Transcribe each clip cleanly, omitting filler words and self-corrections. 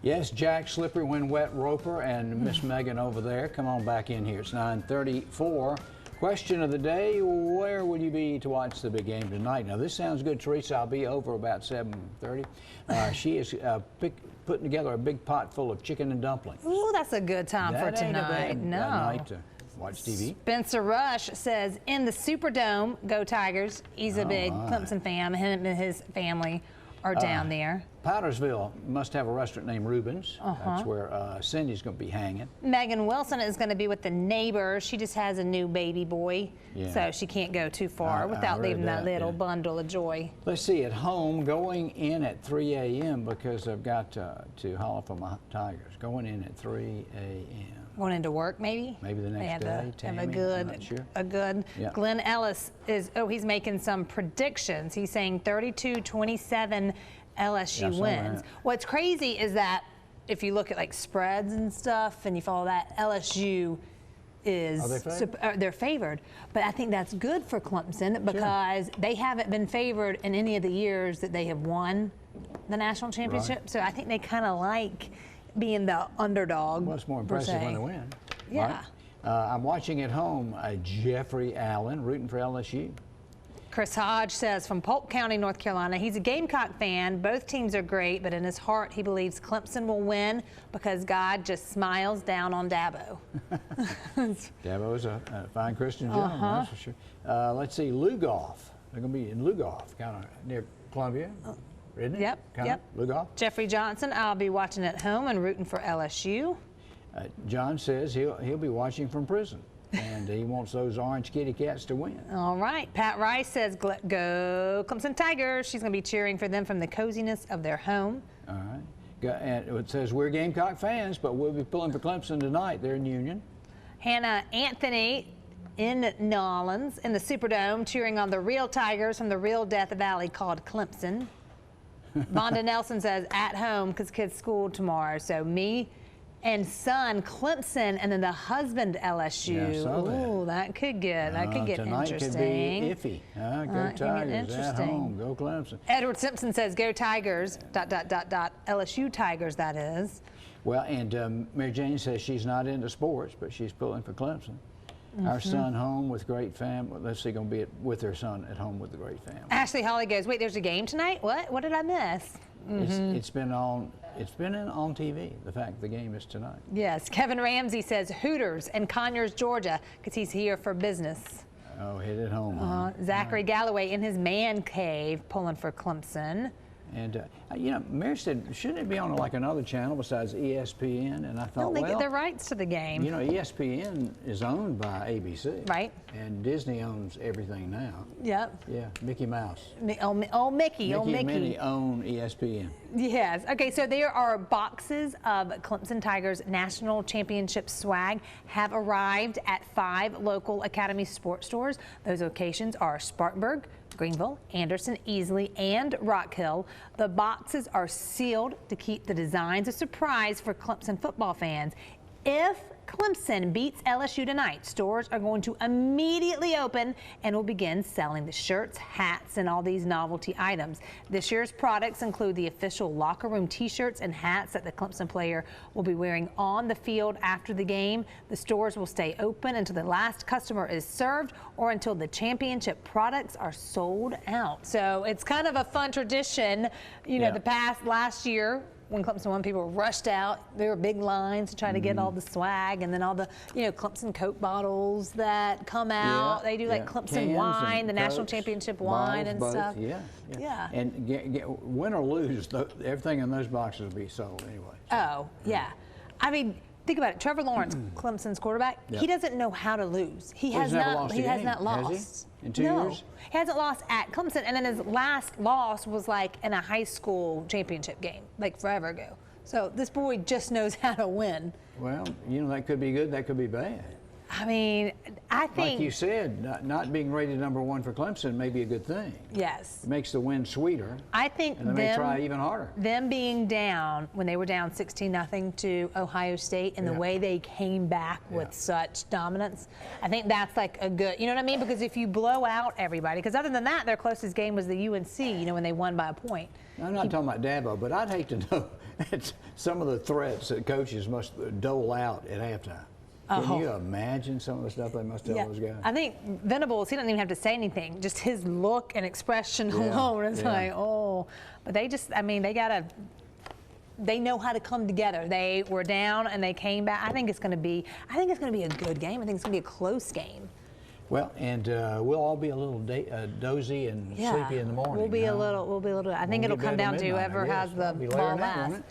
Yes, Jack Slippery, When Wet Roper, and Miss Megan over there. Come on back in here. It's 9:34. Question of the day, where will you be to watch the big game tonight? Now, this sounds good, Teresa. I'll be over about 7:30. She is putting together a big pot full of chicken and dumplings. Ooh, that's a good time for tonight. Ain't a bad night to watch TV. Spencer Rush says, in the Superdome, go Tigers. He's a big Clemson fan. Him and his family are down there. Powdersville must have a restaurant named Reuben's. That's where Cindy's going to be hanging. Megan Wilson is going to be with the neighbor. She just has a new baby boy, so she can't go too far without leaving that little bundle of joy. Let's see, at home, going in at 3 a.m. because I've got to holler for my Tigers. Going in at 3 a.m. Going into work, maybe? Maybe the next day. Have a good. Yeah. Glenn Ellis is, he's making some predictions. He's saying 32-27 LSU wins. What's crazy is that if you look at like spreads and stuff and you follow that, LSU is they're favored. But I think that's good for Clemson because they haven't been favored in any of the years that they have won the national championship. So I think they kind of like being the underdog. Well, it's more impressive when they win. Yeah. Right? I'm watching at home Jeffrey Allen rooting for LSU. Chris Hodge says from Polk County, North Carolina, he's a Gamecock fan. Both teams are great, but in his heart, he believes Clemson will win because God just smiles down on Dabo. Dabo is a fine Christian gentleman, that's for sure. Let's see, Lugoff. They're going to be in Lugoff, kind of near Columbia. Isn't it? Yep. Lugoff. Jeffrey Johnson, I'll be watching at home and rooting for LSU. John says he'll be watching from prison. And he wants those orange kitty cats to win. All right. Pat Rice says, go Clemson Tigers. She's going to be cheering for them from the coziness of their home. All right. And it says, we're Gamecock fans, but we'll be pulling for Clemson tonight. They're in Union. Hannah Anthony in Nolans in the Superdome cheering on the real Tigers from the real Death Valley called Clemson. Vonda Nelson says, at home because kids' school tomorrow. So me and son Clemson, and then the husband LSU. Yeah, ooh, that could get tonight interesting. Could be iffy. Go Tigers at home. Go Clemson. Edward Simpson says, "Go Tigers." ... LSU Tigers, that is. Well, and Mary Jane says she's not into sports, but she's pulling for Clemson. Our son home with great family. Let's see, going to be with her son at home with the great family. Ashley Holly goes, wait, there's a game tonight? What? What did I miss? It's been on TV. The fact the game is tonight. Yes. Kevin Ramsey says Hooters and Conyers, Georgia, because he's here for business. Oh, hit it home. Zachary Galloway in his man cave pulling for Clemson. And, you know, Mary said, shouldn't it be on like another channel besides ESPN? And I thought, they get their rights to the game. You know, ESPN is owned by ABC. Right. And Disney owns everything now. Yep. Yeah, Mickey Mouse. Mickey. Mickey and Minnie own ESPN. Yes. Okay, so there are boxes of Clemson Tigers National Championship swag have arrived at 5 local Academy sports stores. Those locations are Spartanburg, Greenville, Anderson, Easley, and Rock Hill. The boxes are sealed to keep the designs a surprise for Clemson football fans. If Clemson beats LSU tonight, stores are going to immediately open and will begin selling the shirts, hats, and all these novelty items. This year's products include the official locker room t-shirts and hats that the Clemson player will be wearing on the field after the game. The stores will stay open until the last customer is served or until the championship products are sold out. So it's kind of a fun tradition. You know, last year, when Clemson won, people rushed out. There were big lines to try to get all the swag, and then all the, you know, Clemson Coke bottles that come out. They do like Clemson Cans wine, the Cokes, national championship wine and both. stuff. Yeah. And win or lose, everything in those boxes will be sold anyway. Oh, yeah. I mean, think about it. Trevor Lawrence, Clemson's quarterback, he doesn't know how to lose. He has not lost. Has he? In 2 years? He hasn't lost at Clemson, and then his last loss was like in a high school championship game, like forever ago. So this boy just knows how to win. Well, you know, that could be good, that could be bad. I mean, I think, like you said, not being rated #1 for Clemson may be a good thing. Yes. It makes the win sweeter. I think and they may try even harder. Them being down when they were down 16-0 to Ohio State, and the way they came back with such dominance, I think that's like a good, you know what I mean? Because if you blow out everybody, because other than that, their closest game was the UNC, you know, when they won by a point. I'm not talking about Dabo, but I'd hate to know some of the threats that coaches must dole out at halftime. Can you imagine some of the stuff they must tell those guys? I think Venables, he doesn't even have to say anything. Just his look and expression alone is like, oh. But they just, I mean, they know how to come together. They were down and they came back. I think it's going to be a good game. I think it's going to be a close game. Well, and we'll all be a little dozy and sleepy in the morning. We'll be a little. I think it'll come down to whoever has the ball last.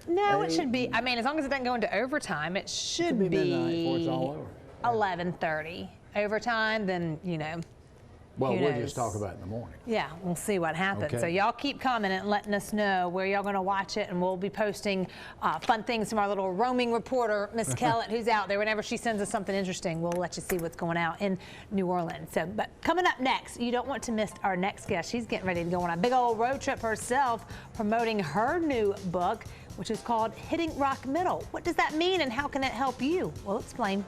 No, it should be. I mean, as long as it doesn't go into overtime, it should be midnight before it's all over. 11:30 overtime. Then Well, we'll just talk about it in the morning. Yeah, we'll see what happens. Okay. So y'all keep commenting and letting us know where y'all going to watch it, and we'll be posting fun things from our little roaming reporter, Miss Kellett, who's out there. Whenever she sends us something interesting, we'll let you see what's going out in New Orleans. So, but coming up next, you don't want to miss our next guest. She's getting ready to go on a big old road trip herself, promoting her new book, which is called Hitting Rock Middle. What does that mean, and how can it help you? We'll explain.